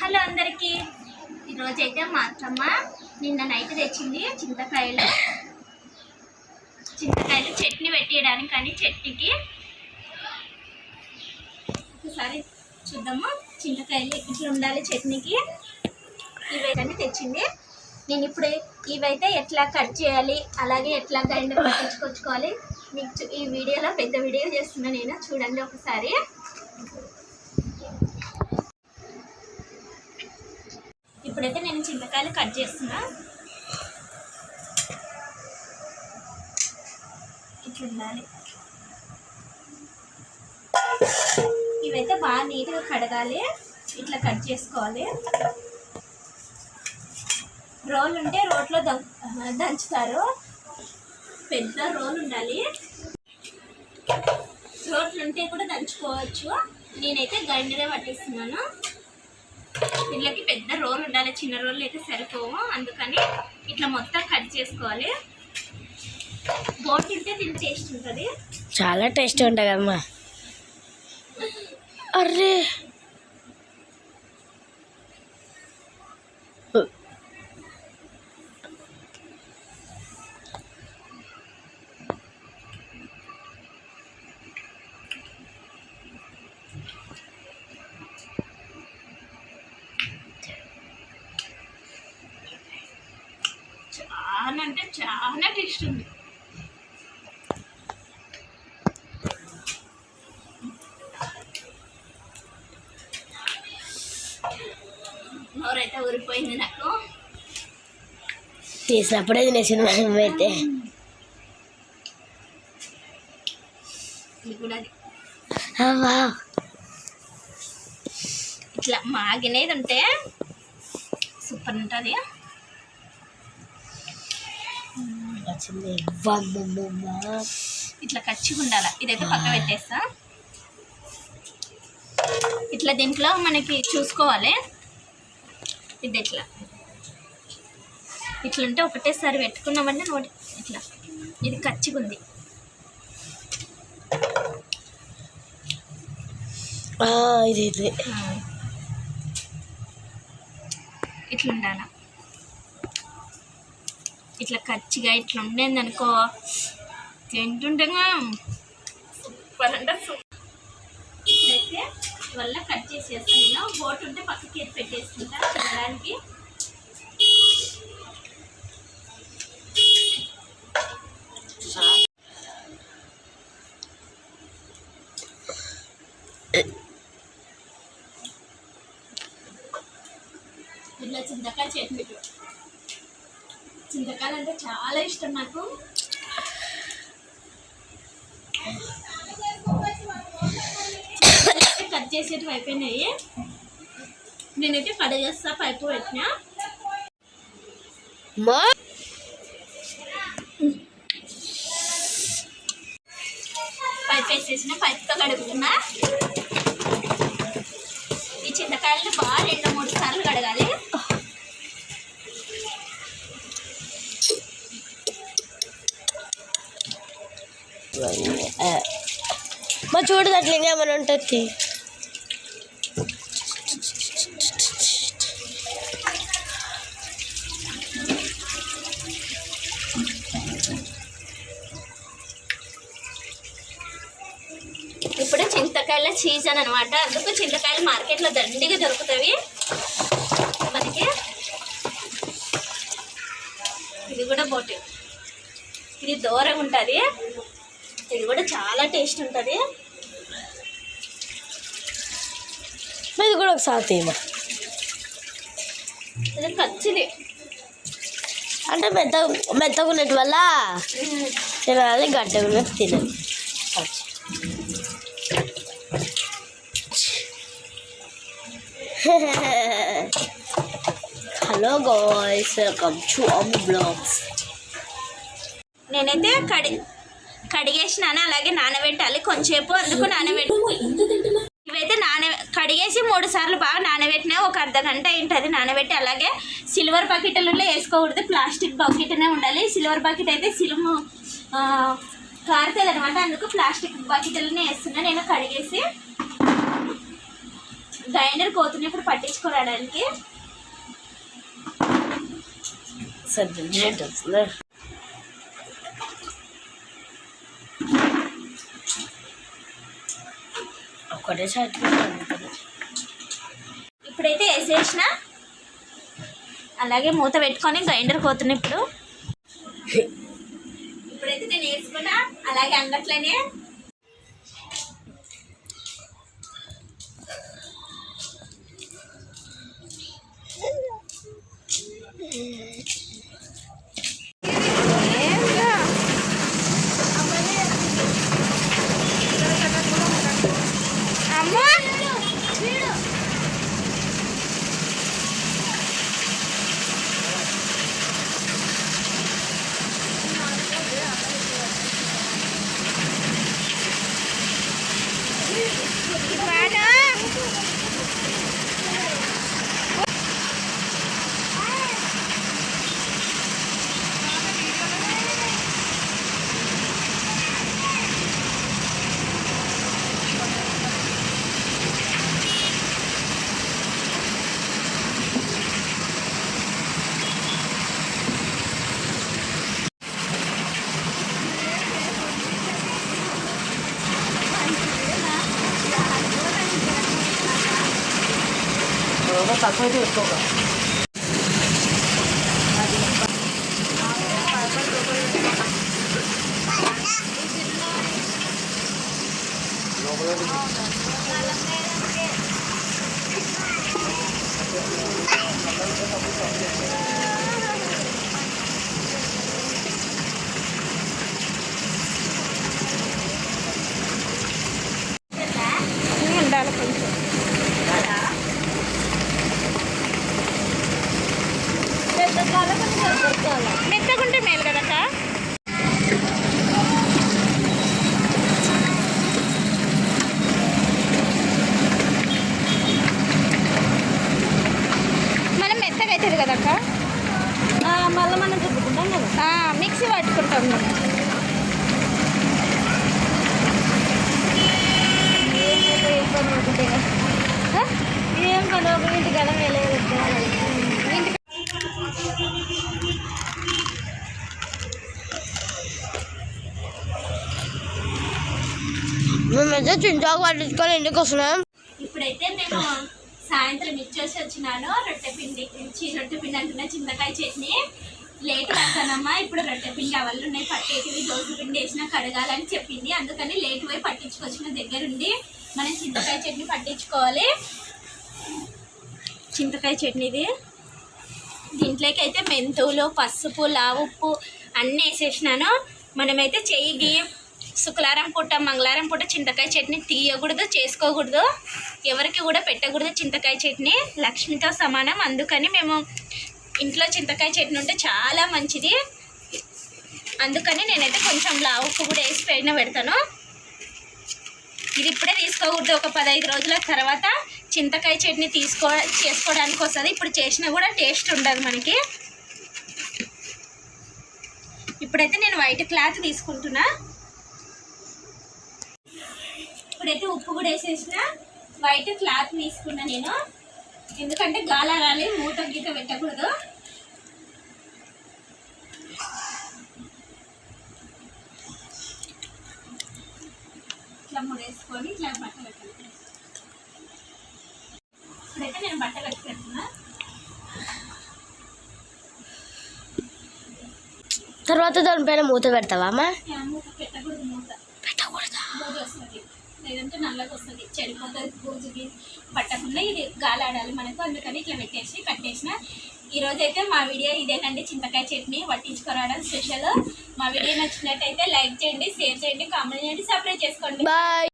Hello అందరికీ. ఈరోజైతే మా అత్తమ్మ నిన్న నైట్ తెచ్చింది చింతకాయలు చట్నీ పెట్టేయడానికి. కానీ చట్నీకి ఒకసారి చూద్దాము. చింతకాయలు ఇట్లా ఉండాలి చట్నీకి. ఇవైతే తెచ్చింది. నేను ఇప్పుడు ఇవైతే ఎట్లా కట్ చేయాలి, అలాగే ఎట్లా గ్రైండర్ పట్టించుకొచ్చుకోవాలి మీకు ఈ వీడియోలో పెద్ద వీడియో చేస్తున్నా నేను. చూడండి ఒకసారి. ఇప్పుడైతే నేను చింతకాయలు కట్ చేస్తున్నా. ఇట్లా ఉండాలి. ఇవైతే బాగా నీట్గా కడగాలి. ఇట్లా కట్ చేసుకోవాలి. రోల్ ఉంటే రోట్లో దంచుతారు. పెద్ద రోల్ ఉండాలి. రోట్లు ఉంటే కూడా దంచుకోవచ్చు. నేనైతే గ్రైండరే పట్టిస్తున్నాను. వీళ్ళకి పెద్ద రోల్ ఉండాలి, చిన్న రోల్ అయితే సరిపోవు. అందుకని ఇట్లా మొత్తం కట్ చేసుకోవాలి. బోట్ ఉంటే దీని టేస్ట్ ఉంటుంది, చాలా టేస్ట్ ఉంటుంది అమ్మా. అర్రే చాలా అంటే చాలా టేస్ట్ ఉంది. నోరైతే ఊరిపోయింది నాకు. తీసినప్పుడే తినేసిన అయితే ఇది కూడా ఇట్లా మాగినది ఉంటే సూపర్ ఉంటుంది. ఇట్లా కచ్చిగా ఉండాలి. ఇదైతే పక్క పెట్టేస్తా. ఇట్లా దీంట్లో మనకి చూసుకోవాలి. ఇది ఇట్లుంటే ఒకటేసారి పెట్టుకున్నామంటే నోటి ఇట్లా ఇది కచ్చిగా ఉంది. ఇట్లా ఉండాల. ఇట్లా కచ్చిగా ఇట్లా ఉండేది అనుకో, తింటుంటే సూపర్ అంటే సూపర్. ఇట్లయితే వల్ల కట్ చేసేస్తాను నేను. బోట్ ఉంటే పక్కకి పెట్టేసుకుంటా తినడానికి. ఇట్లా చింతకాయ చట్నీ. చింతకాయలు అంటే చాలా ఇష్టం నాకు. కట్ చేసేటివి అయిపోయినాయి. నేనైతే కడిగేస్తా. పైపు పెట్టినా. పైపు వేసేసిన. పైపుతో కడుగుతున్నా. ఈ చింతకాయలు బాగా 2-3 సార్లు కడగాలి. మా చూడదు అట్లా ఇంకేమైనా ఉంటుంది. ఇప్పుడు చింతకాయల సీజన్ అనమాట. అందుకు చింతకాయలు మార్కెట్లో దండిగా దొరుకుతాయి మనకి. ఇది కూడా బోటి. ఇది దూరంగా ఉంటుంది. ఇది కూడా చాలా టేస్ట్ ఉంటుంది. ఇది కూడా ఒకసారి తీయమా. ఇది కచ్చిది అంటే మెత్తగా ఉన్నట్టు వల్ల తినాలి, గట్టిగా ఉన్నట్టు తినాలి. Hello guys, welcome to Ammu vlogs. నేనైతే కడిగేసినాను. అలాగే నానబెట్టాలి కొంచెంసేపు. అందుకు నానబెట్టి ఇవైతే కడిగేసి 3 సార్లు బాగా నానబెట్టినా. ఒక అర్ధగంట ఉంటుంది నానబెట్టి. అలాగే సిల్వర్ బకెట్లలో వేసుకోకూడదు, ప్లాస్టిక్ బకెట్నే ఉండాలి. సిల్వర్ బకెట్ అయితే సిలుము కారుతుంది అనమాట. అందుకు ప్లాస్టిక్ బకెట్లనే వేస్తున్నా నేను. కడిగేసి గ్రైండర్ కోతున్నప్పుడు పట్టించుకోవడానికి. ఒకటే సైడ్ ఇప్పుడైతే వేసేసిన, అలాగే మూత పెట్టుకొని గ్రైండర్ కోతున్నప్పుడు. ఇప్పుడైతే నేను వేసుకున్నా, అలాగే అంగట్లోనే తక్కువ ఎక్కువగా ఉండాలి కొంచెం. మెత్తగుంటే మేలు కదక్క. మనం మెత్తగా అవుతుంది కదక్క, మళ్ళీ మనం చెప్పుకుంటాం కదా. మిక్సీ పట్టుకుంటాం మనం. ఏం పని ఒక ఇంటికి ఎలా వెళ్ళలేదు. మేమైతే చింతాకు పట్టించుకొని ఇంటికి వస్తున్నాం. ఇప్పుడైతే మేము సాయంత్రం ఇచ్చేసి వచ్చినాను. రొట్టె పిండి అంటున్నా, చింతకాయ చట్నీ లేట్ పడతానమ్మా. ఇప్పుడు రొట్టె పిండి అవన్నీ ఉన్నాయి, పట్టేటివి దోశ పిండి వేసినా కడగాలని చెప్పింది. అందుకని లేట్ పోయి పట్టించుకొచ్చిన దగ్గరుండి మనం చింతకాయ చట్నీ పట్టించుకోవాలి. చింతకాయ చట్నీది దీంట్లోకి అయితే మెంతులు, పసుపు, ఉప్పు అన్నీ వేసేసినాను. మనమైతే చెయ్యి శుక్రవారం పూట మంగళవారం పూట చింతకాయ చట్నీ తీయకూడదు, చేసుకోకూడదు, ఎవరికి కూడా పెట్టకూడదు. చింతకాయ చట్నీ లక్ష్మితో సమానం. అందుకని మేము ఇంట్లో చింతకాయ చట్నీ ఉంటే చాలా మంచిది. అందుకని నేనైతే కొంచెం ఉప్పు కూడా వేసి పైన పెడతాను. ఇది ఇప్పుడే తీసుకోకూడదు, ఒక 15 రోజుల తర్వాత చింతకాయ చట్నీ చేసుకోవడానికి వస్తుంది. ఇప్పుడు చేసినా కూడా టేస్ట్ ఉండదు మనకి. ఇప్పుడైతే నేను వైట్ క్లాత్ తీసుకుంటున్నా. ఇప్పుడైతే ఉప్పు కూడా వేసేసిన వైట్ క్లాత్ తీసుకున్నా నేను, ఎందుకంటే గాలాలి, మూత గీత పెట్టకూడదు. ఇట్లా ముడేసుకొని ఇట్లా బట్ట పెట్టాలి. ఇప్పుడైతే నేను బట్ట పెట్టుకుంటున్నా. తర్వాత దానిపైన మూత పెడతావా అమ్మా? మూత పెట్టకూడదు, మూత పెట్టకూడదా? బూజు వస్తుంది, లేదంటే నల్లగా వస్తుంది, చెడిపోతుంది. బూజుకి పట్టకుండా ఇది గాలాడాలి మనకు. అందుకని ఇట్లా కట్టేసిన. ఈరోజైతే మా వీడియో ఇదేనండి, చింతకాయ చట్నీ పట్టించుకోవడం స్పెషల్. మా వీడియో నచ్చినట్టయితే లైక్ చేయండి, షేర్ చేయండి, కామెంట్ చేయండి, సబ్స్క్రైబ్ చేసుకోండి. బాయ్.